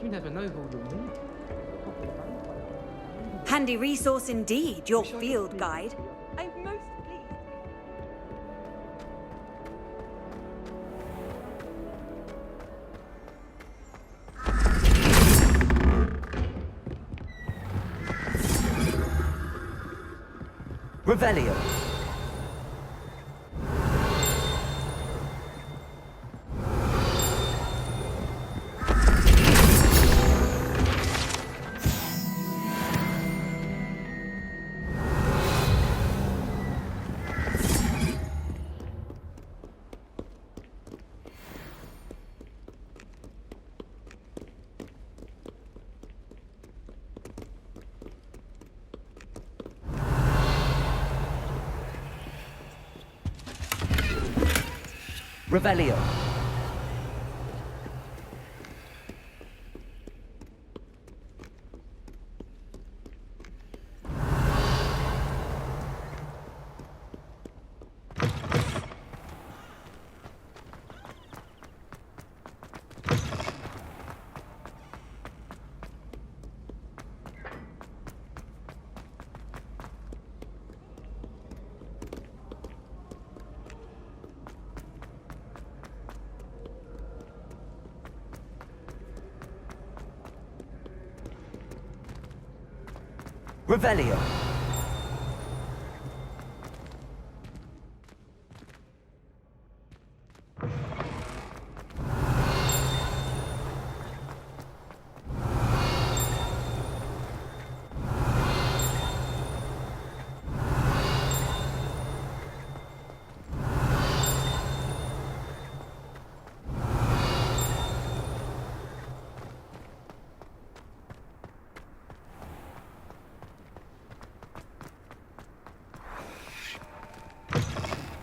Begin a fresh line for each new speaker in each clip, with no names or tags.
You never know who you'll meet.
Handy resource indeed, your field guide. I'm most pleased.
Revelio. Revelio. Revelio.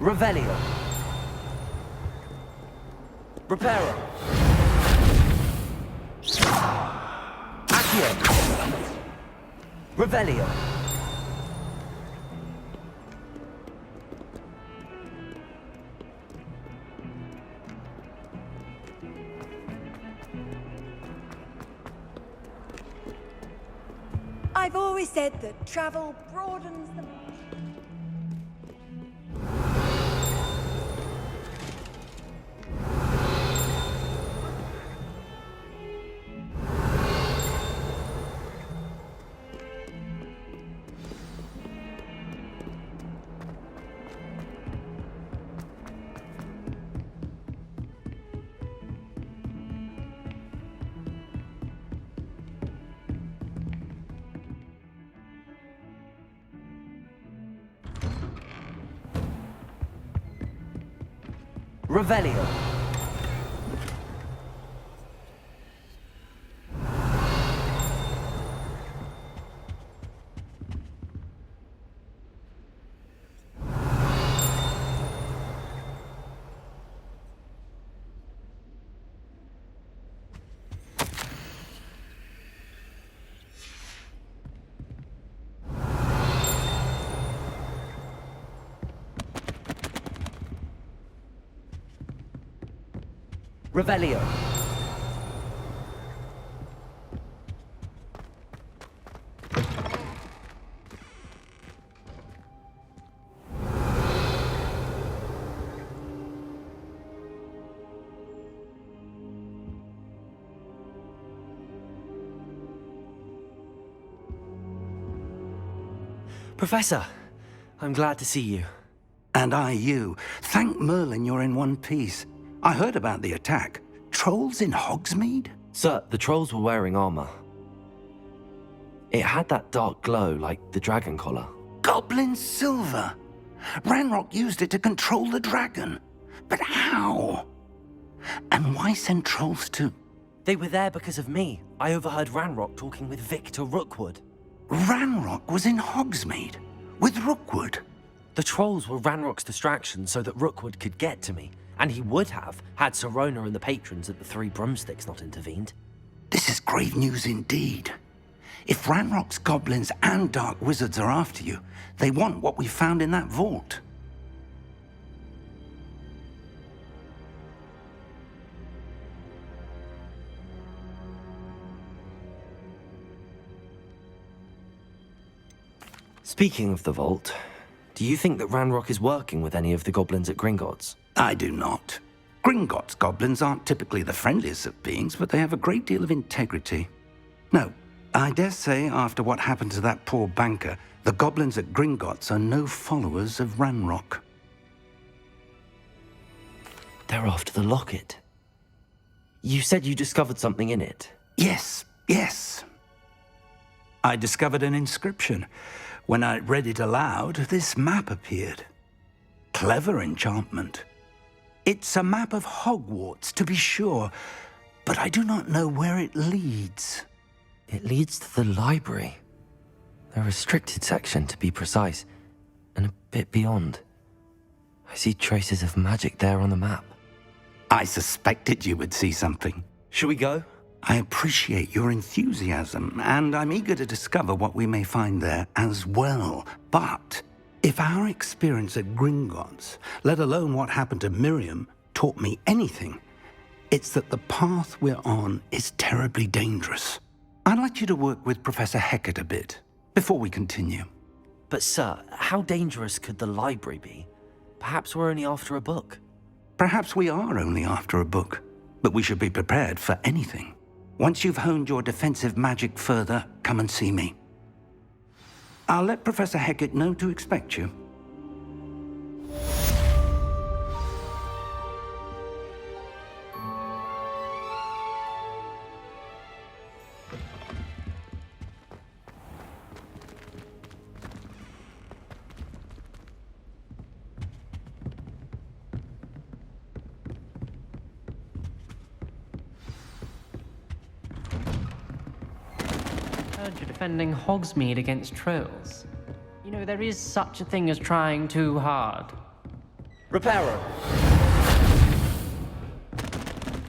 Revelio. Reparo. Accio. Revelio.
I've always said that travel broadens the mind.
Revelio. Revelio.
Professor, I'm glad to see you.
And I you. Thank Merlin you're in one piece. I heard about the attack. Trolls in Hogsmeade?
Sir, the trolls were wearing armor. It had that dark glow like the dragon collar.
Goblin silver! Ranrock used it to control the dragon. But how? And why send trolls too?
They were there because of me. I overheard Ranrock talking with Victor Rookwood.
Ranrock was in Hogsmeade? With Rookwood?
The trolls were Ranrock's distraction so that Rookwood could get to me. And he would have, had Sirona and the patrons at the Three Broomsticks not intervened.
This is grave news indeed. If Ranrock's goblins and dark wizards are after you, they want what we found in that vault.
Speaking of the vault, do you think that Ranrock is working with any of the goblins at Gringotts?
I do not. Gringotts goblins aren't typically the friendliest of beings, but they have a great deal of integrity. No, I dare say after what happened to that poor banker, the goblins at Gringotts are no followers of Ranrock.
They're after the locket. You said you discovered something in it.
Yes. I discovered an inscription. When I read it aloud, this map appeared. Clever enchantment. It's a map of Hogwarts, to be sure, but I do not know where it leads.
It leads to the library. The restricted section, to be precise, and a bit beyond. I see traces of magic there on the map.
I suspected you would see something.
Shall we go?
I appreciate your enthusiasm, and I'm eager to discover what we may find there as well. But if our experience at Gringotts, let alone what happened to Miriam, taught me anything, it's that the path we're on is terribly dangerous. I'd like you to work with Professor Hecat a bit before we continue.
But sir, how dangerous could the library be? Perhaps we're only after a book.
Perhaps we are only after a book, but we should be prepared for anything. Once you've honed your defensive magic further, come and see me. I'll let Professor Hecat know to expect you.
Heard you're defending Hogsmeade against trolls. You know, there is such a thing as trying too hard.
Reparo.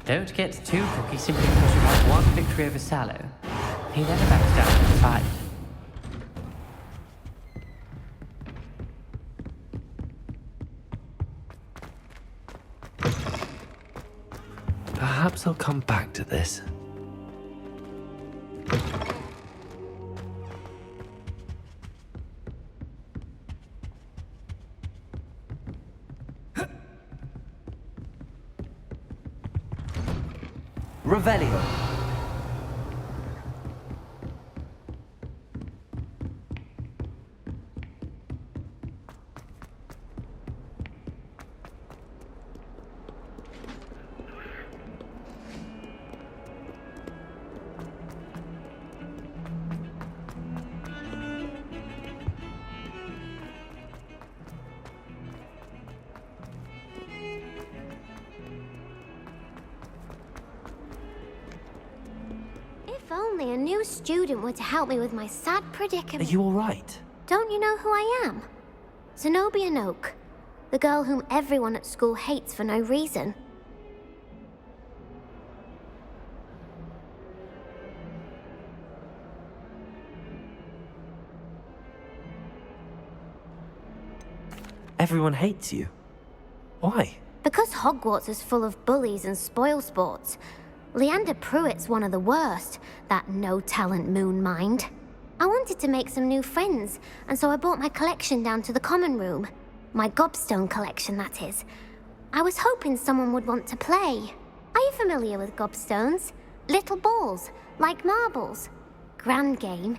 Don't get too cocky simply because you have one victory over Sallow. He never backs down in a fight.
Perhaps I'll come back to this.
Revelio.
If only a new student were to help me with my sad
Are
predicament.
you alright?
Don't you know who I am? Zenobia Noak, the girl whom everyone at school hates for no reason.
Everyone hates you. Why?
Because Hogwarts is full of bullies and spoilsports. Leander Pruitt's one of the worst, that no-talent moon mind. I wanted to make some new friends, and so I brought my collection down to the common room. My gobstone collection, that is. I was hoping someone would want to play. Are you familiar with gobstones? Little balls, like marbles. Grand game.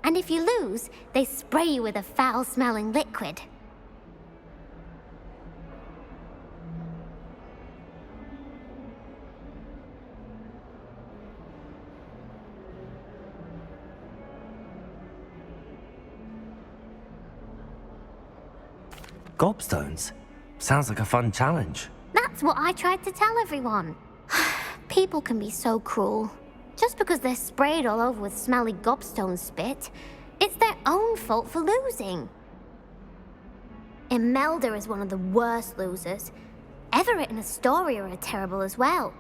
And if you lose, they spray you with a foul-smelling liquid.
Gobstones? Sounds like a fun challenge.
That's what I tried to tell everyone. People can be so cruel. Just because they're sprayed all over with smelly gobstone spit, it's their own fault for losing. Imelda is one of the worst losers. Everett and Astoria are terrible as well.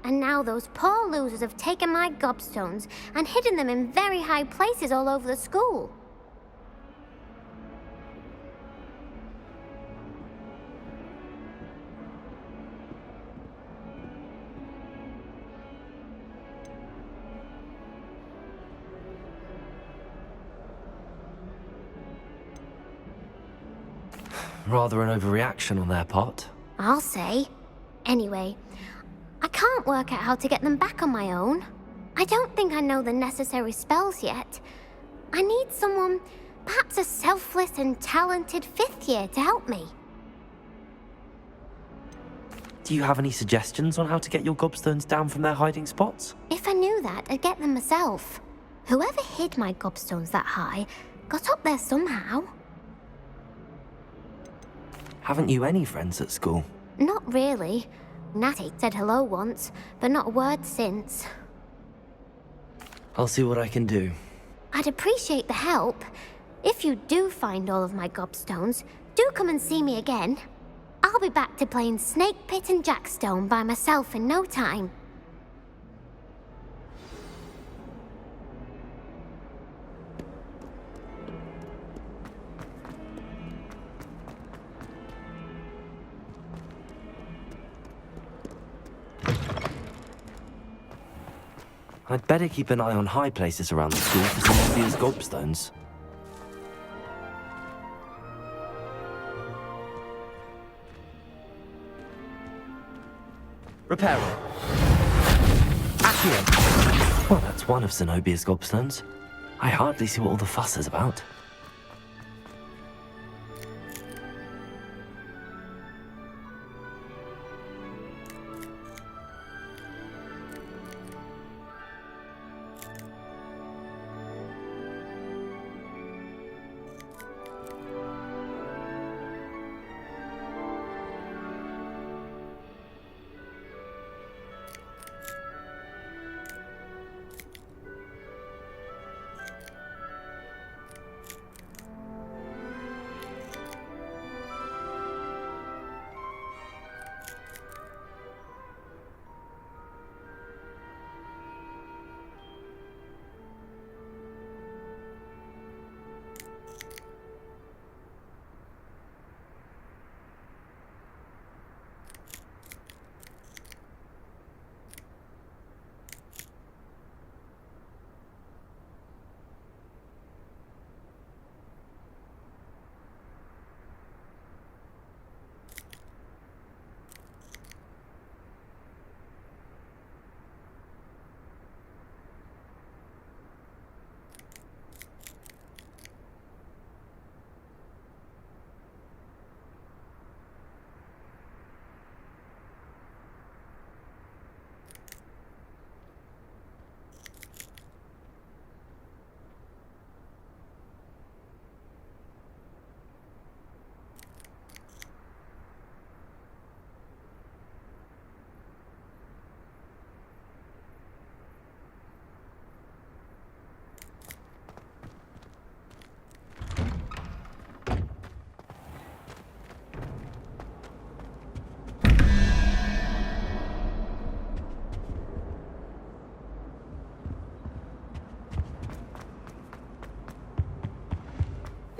And now those poor losers have taken my gobstones and hidden them in very high places all over the school.
Rather an overreaction on their part.
I'll say. Anyway, I can't work out how to get them back on my own. I don't think I know the necessary spells yet. I need someone, perhaps a selfless and talented 5th year to help me.
Do you have any suggestions on how to get your gobstones down from their hiding spots?
If I knew that, I'd get them myself. Whoever hid my gobstones that high got up there somehow.
Haven't you any friends at school?
Not really. Natty said hello once, but not a word since.
I'll see what I can do.
I'd appreciate the help. If you do find all of my gobstones, do come and see me again. I'll be back to playing Snake Pit and Jackstone by myself in no time.
I'd better keep an eye on high places around the school for some obvious gobstones.
Repairer.
Well, that's one of Zenobia's gobstones. I hardly see what all the fuss is about.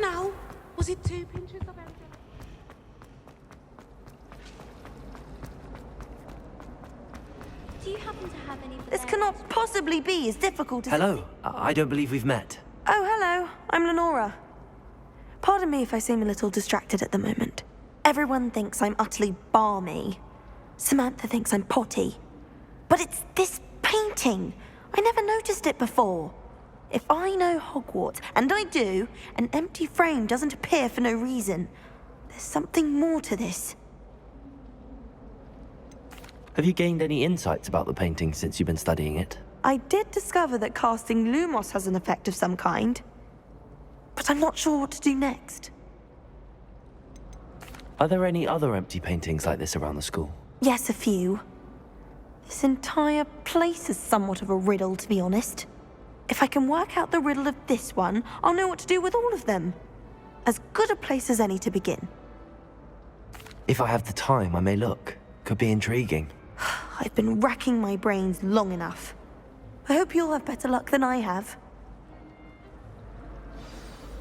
Now, was it 2 pinches of anything?
Do you happen to have any...
This cannot possibly be as difficult as...
Hello, I don't believe we've met.
Oh, hello. I'm Lenora. Pardon me if I seem a little distracted at the moment. Everyone thinks I'm utterly balmy. Samantha thinks I'm potty. But it's this painting. I never noticed it before. If I know Hogwarts, and I do, an empty frame doesn't appear for no reason. There's something more to this.
Have you gained any insights about the painting since you've been studying it?
I did discover that casting Lumos has an effect of some kind. But I'm not sure what to do next.
Are there any other empty paintings like this around the school?
Yes, a few. This entire place is somewhat of a riddle, to be honest. If I can work out the riddle of this one, I'll know what to do with all of them. As good a place as any to begin.
If I have the time, I may look. Could be intriguing.
I've been racking my brains long enough. I hope you'll have better luck than I have.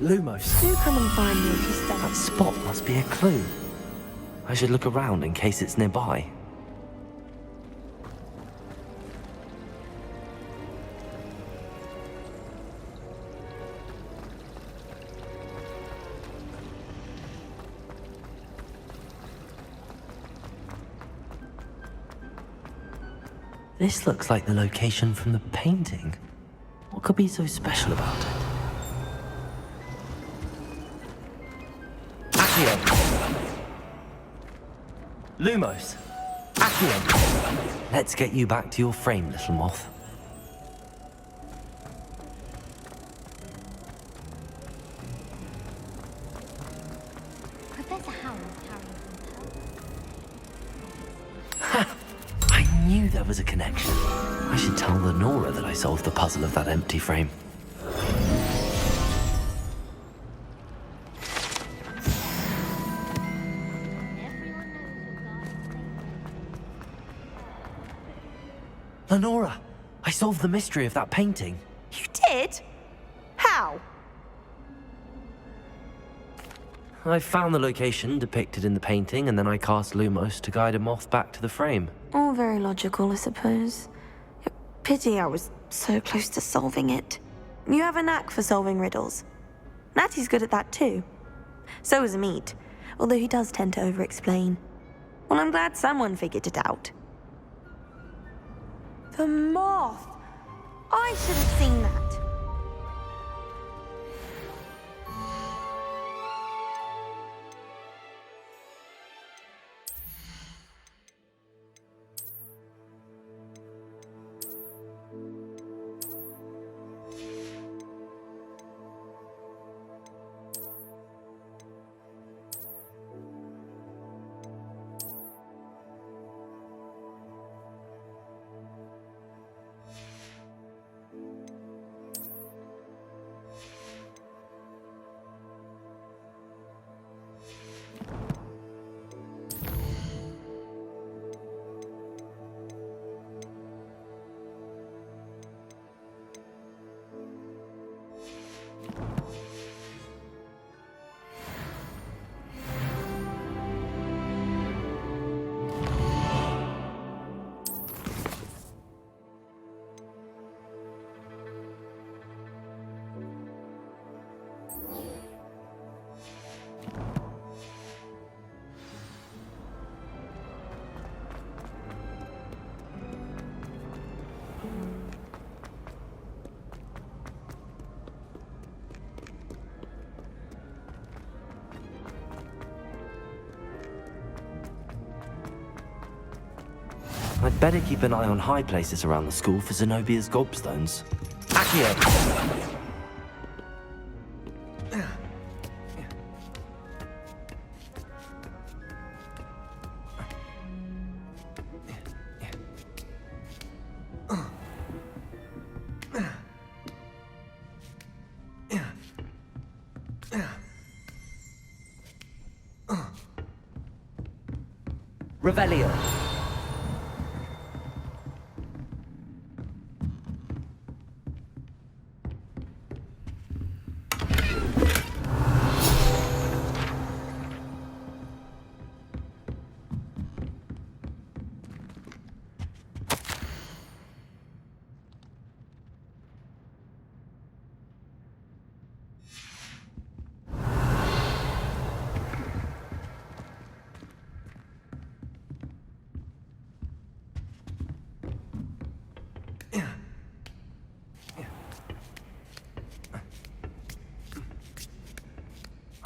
Lumos.
Do come and find me if you
That
stand.
spot must be a clue. I should look around in case it's nearby. This looks like the location from the painting. What could be so special about it? Accio! Lumos! Accio! Let's get you back to your frame, little moth.
Professor Howard's carrying
I knew there was a connection. I should tell Lenora that I solved the puzzle of that empty frame. Lenora, I solved the mystery of that painting.
You did? How?
I found the location depicted in the painting, and then I cast Lumos to guide a moth back to the frame.
All very logical, I suppose. Pity I was so close to solving it. You have a knack for solving riddles. Natty's good at that too. So is Amit, although he does tend to over-explain. Well, I'm glad someone figured it out. The moth! I should have seen that.
I'd better keep an eye on high places around the school for Zenobia's gobstones. Accio!
Revelio.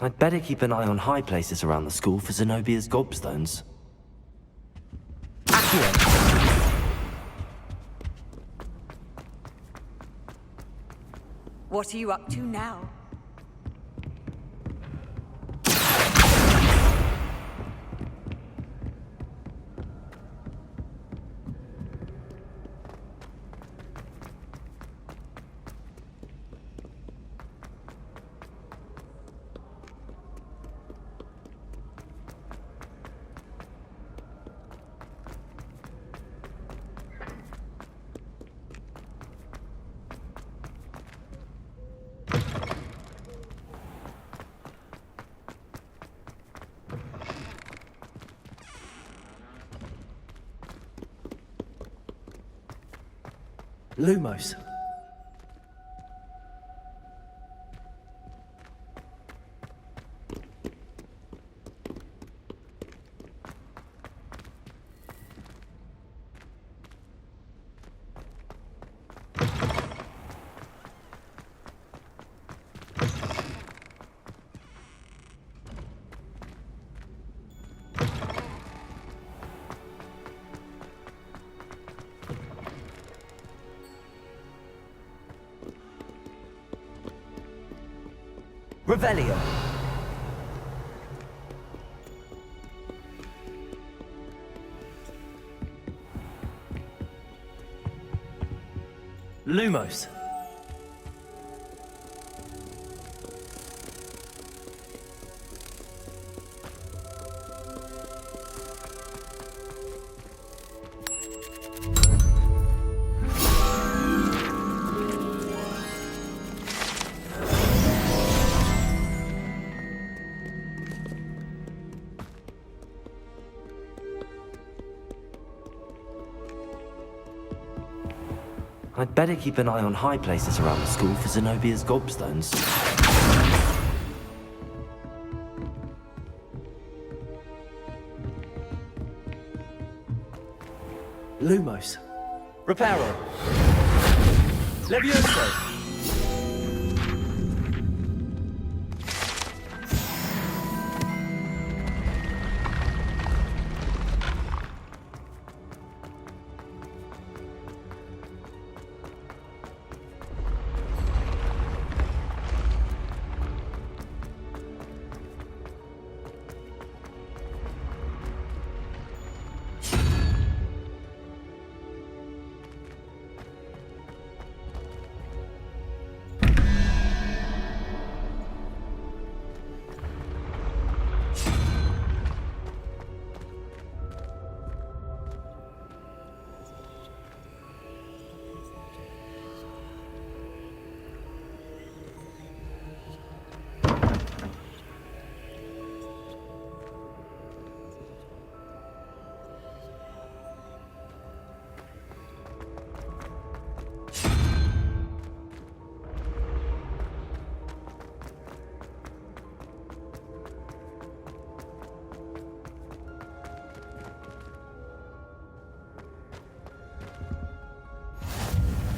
I'd better keep an eye on high places around the school for Zenobia's gobstones. Accio!
What are you up to now?
Lumos.
Revelio.
Lumos. I'd better keep an eye on high places around the school for Zenobia's gobstones. Lumos.
Reparo. Levioso.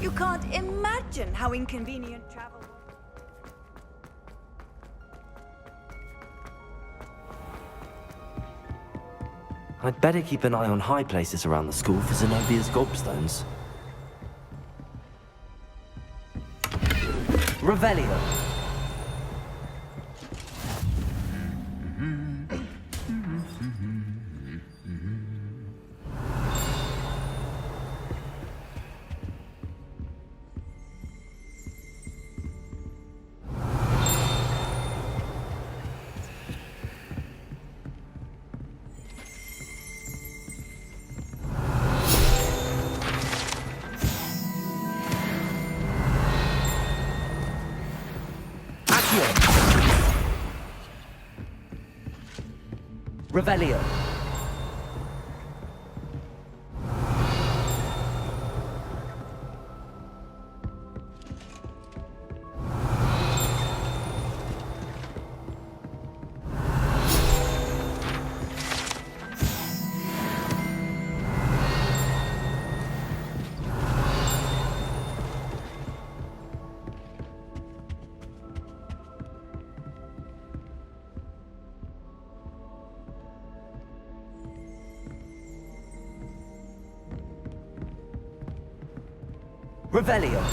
You can't imagine how inconvenient travel was.
I'd better keep an eye on high places around the school for Zenobia's gobstones.
Revelio. Revelio. Revelio.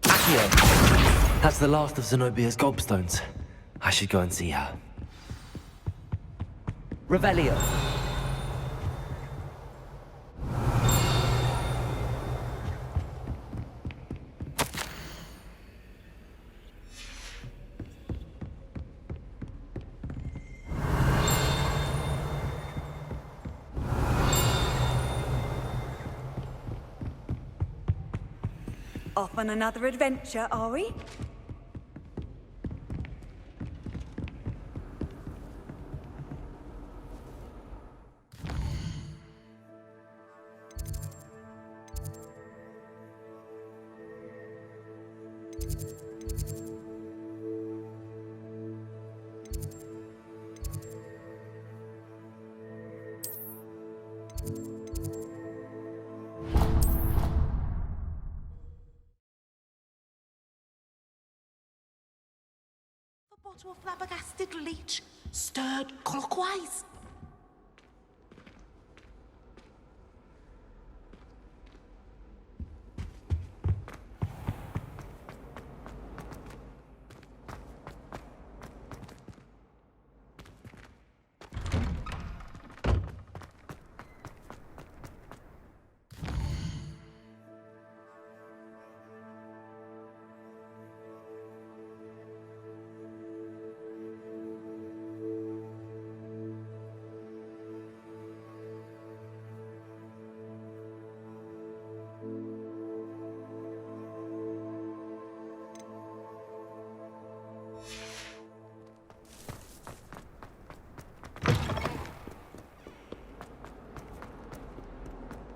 Accio. That's the last of Zenobia's gobstones. I should go and see her.
Revelio.
Off on another adventure, are we?
Bottle of flabbergasted leech, stirred clockwise.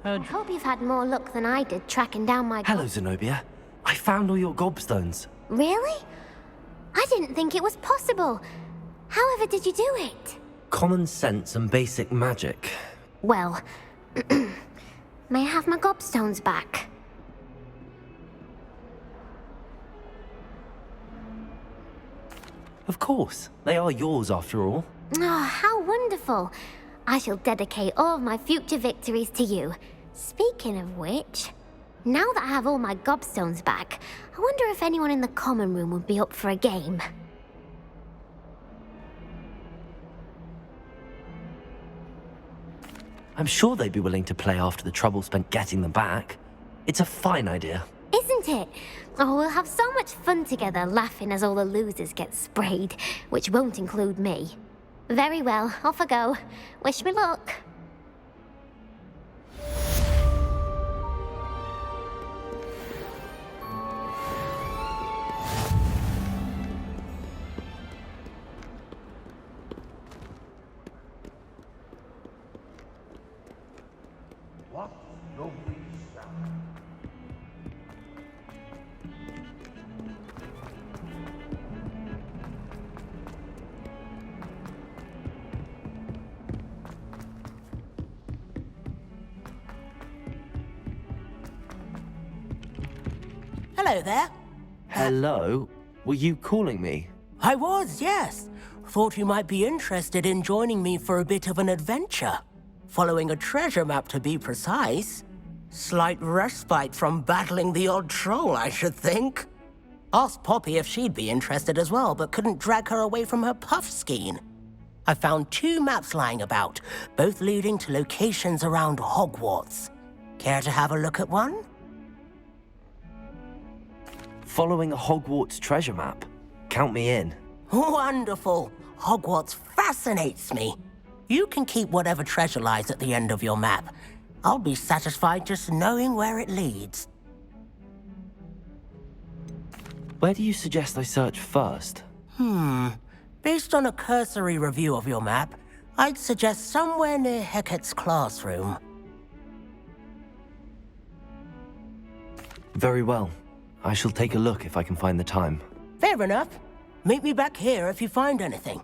I hope you've had more luck than I did tracking down my...
Hello, Zenobia. I found all your gobstones.
Really? I didn't think it was possible. However did you do it?
Common sense and basic magic.
Well, may I have my gobstones back?
Of course. They are yours after all.
Oh, how wonderful. I shall dedicate all of my future victories to you. Speaking of which, now that I have all my gobstones back, I wonder if anyone in the common room would be up for a game.
I'm sure they'd be willing to play after the trouble spent getting them back. It's a fine idea.
Isn't it? Oh, we'll have so much fun together laughing as all the losers get sprayed, which won't include me. Very well, off I go. Wish me luck.
Hello there.
Hello? Were you calling me?
I was, yes. Thought you might be interested in joining me for a bit of an adventure. Following a treasure map, to be precise. Slight respite from battling the odd troll, I should think. Asked Poppy if she'd be interested as well, but couldn't drag her away from her puff skein. I found 2 maps lying about, both leading to locations around Hogwarts. Care to have a look at one?
Following a Hogwarts treasure map. Count me in.
Wonderful. Hogwarts fascinates me. You can keep whatever treasure lies at the end of your map. I'll be satisfied just knowing where it leads.
Where do you suggest I search first?
Based on a cursory review of your map, I'd suggest somewhere near Hecat's classroom.
Very well. I shall take a look if I can find the time.
Fair enough. Meet me back here if you find anything.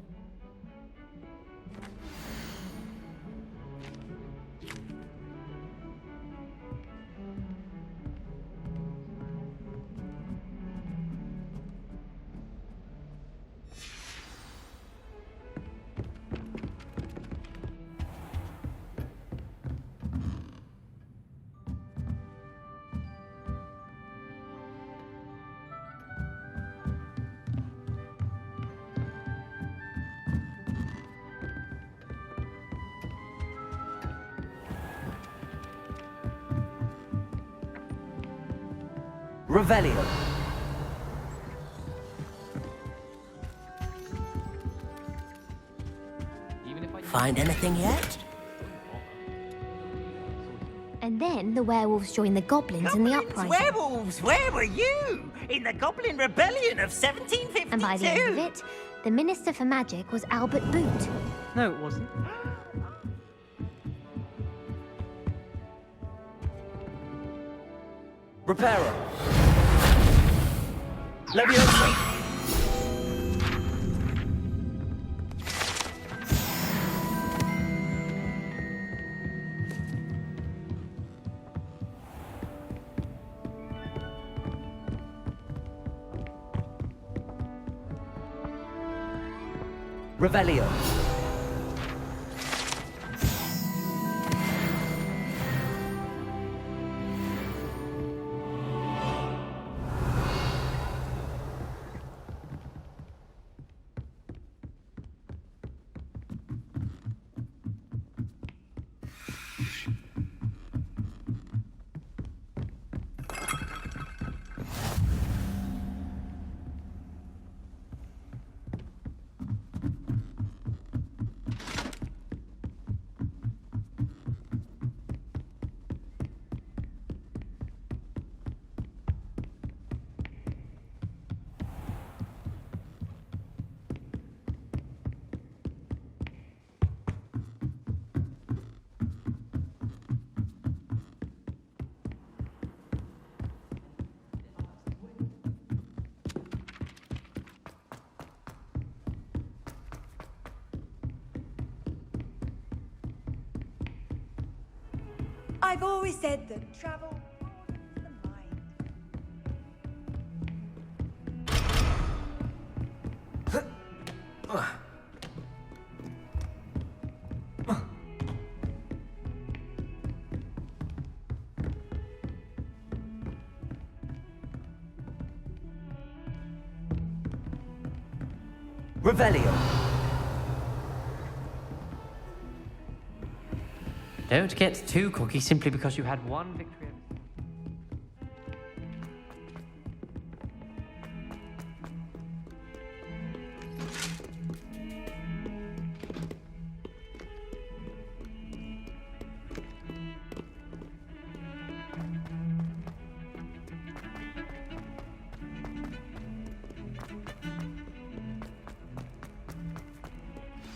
Revelio.
Find anything yet?
And then the werewolves joined the goblins in the uprising.
Werewolves, where were you? In the Goblin Rebellion of 1752?
And by the end of it, the Minister for Magic was Albert Boot.
No, it wasn't.
Reparo. Leviosa. Revelio.
I've always said that travel broadens the mind.
Revelio.
Don't get too cocky simply because you had one victory.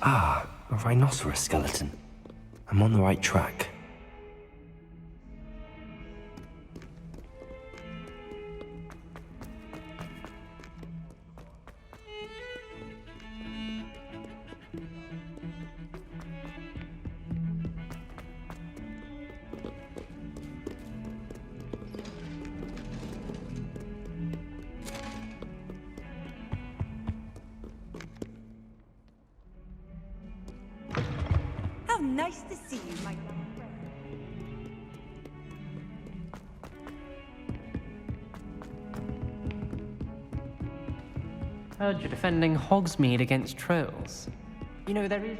Ah, a rhinoceros skeleton. I'm on the right track.
How nice to see you, my young friend.
Heard you're defending Hogsmeade against trolls. You know, there is...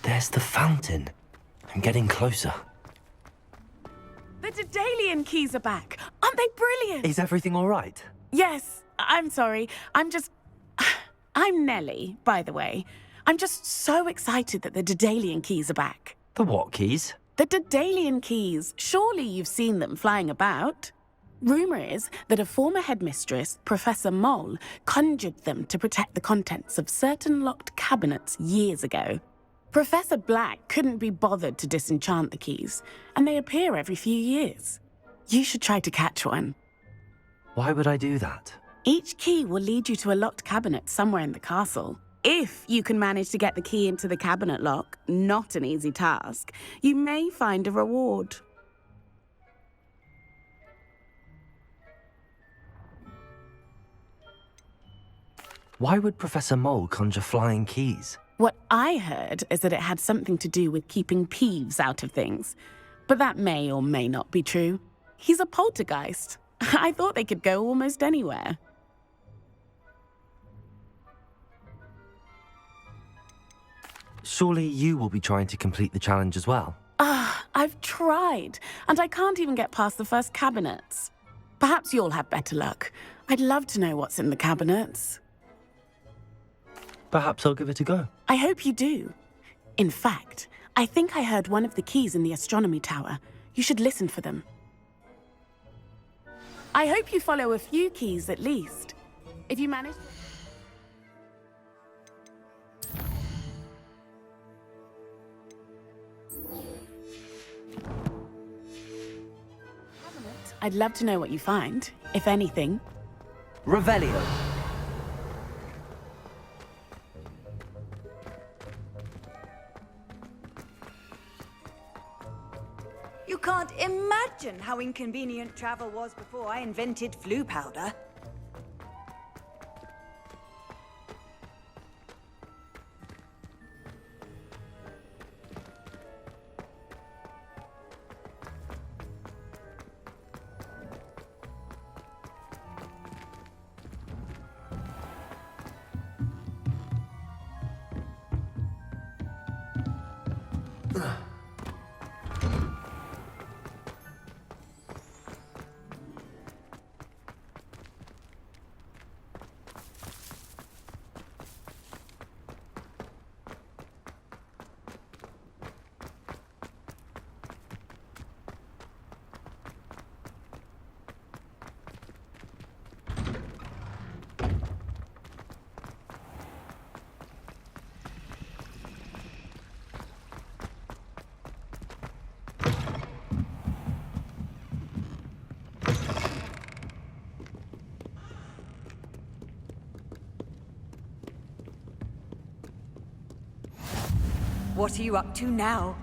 There's the fountain. I'm getting closer.
The Daedalian keys are back. Aren't they brilliant?
Is everything all right?
Yes, I'm sorry. I'm Nellie, by the way. I'm just so excited that the Daedalian keys are back.
The what keys?
The Daedalian keys. Surely you've seen them flying about. Rumour is that a former headmistress, Professor Mole, conjured them to protect the contents of certain locked cabinets years ago. Professor Black couldn't be bothered to disenchant the keys, and they appear every few years. You should try to catch one.
Why would I do that?
Each key will lead you to a locked cabinet somewhere in the castle. If you can manage to get the key into the cabinet lock, not an easy task, you may find a reward.
Why would Professor Mole conjure flying keys?
What I heard is that it had something to do with keeping Peeves out of things. But that may or may not be true. He's a poltergeist. I thought they could go almost anywhere.
Surely you will be trying to complete the challenge as well.
I've tried, and I can't even get past the first cabinets. Perhaps you'll have better luck. I'd love to know what's in the cabinets.
Perhaps I'll give it a go.
I hope you do. In fact, I think I heard one of the keys in the astronomy tower. You should listen for them. I hope you follow a few keys at least. If you manage... I'd love to know what you find, if anything.
Revelio.
You can't imagine how inconvenient travel was before I invented flu powder. What are you up to now?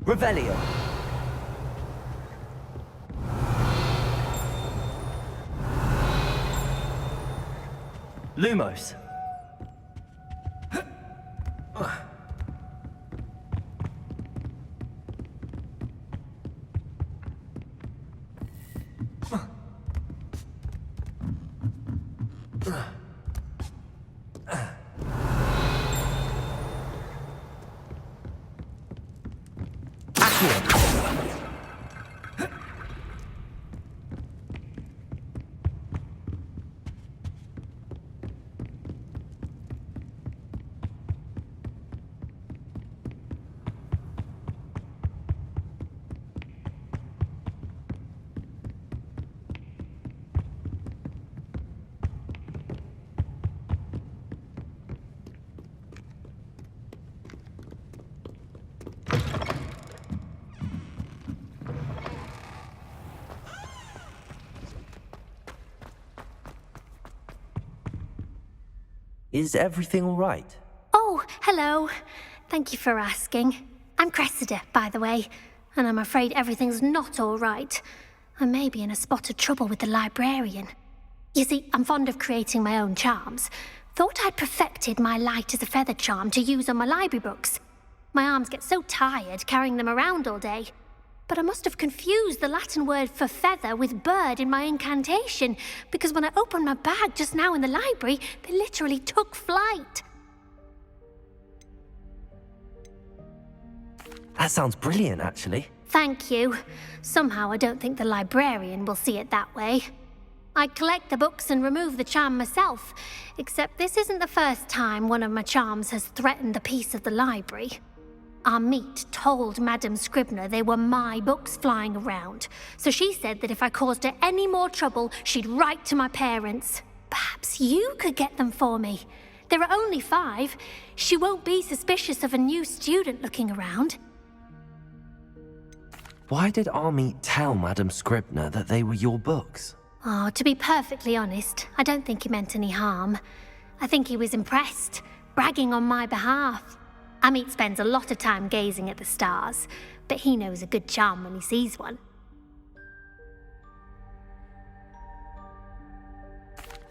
Revelio.
Lumos. Is everything all right?
Oh, hello. Thank you for asking. I'm Cressida, by the way, and I'm afraid everything's not all right. I may be in a spot of trouble with the librarian. You see, I'm fond of creating my own charms. Thought I'd perfected my light as a feather charm to use on my library books. My arms get so tired carrying them around all day. But I must have confused the Latin word for feather with bird in my incantation, because when I opened my bag just now in the library, they literally took flight.
That sounds brilliant, actually.
Thank you. Somehow I don't think the librarian will see it that way. I collect the books and remove the charm myself, except this isn't the first time one of my charms has threatened the peace of the library. Our meet told Madame Scribner they were my books flying around, so she said that if I caused her any more trouble, she'd write to my parents. Perhaps you could get them for me. There are only 5. She won't be suspicious of a new student looking around.
Why did Army tell Madame Scribner that they were your books?
Oh, to be perfectly honest, I don't think he meant any harm. I think he was impressed, bragging on my behalf. Amit spends a lot of time gazing at the stars, but he knows a good charm when he sees one.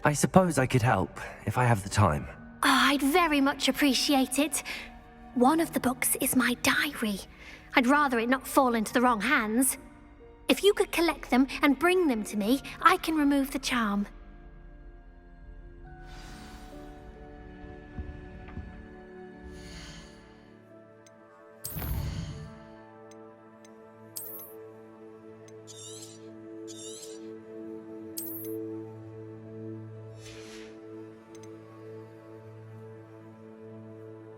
I suppose I could help, if I have the time.
Oh, I'd very much appreciate it. One of the books is my diary. I'd rather it not fall into the wrong hands. If you could collect them and bring them to me, I can remove the charm.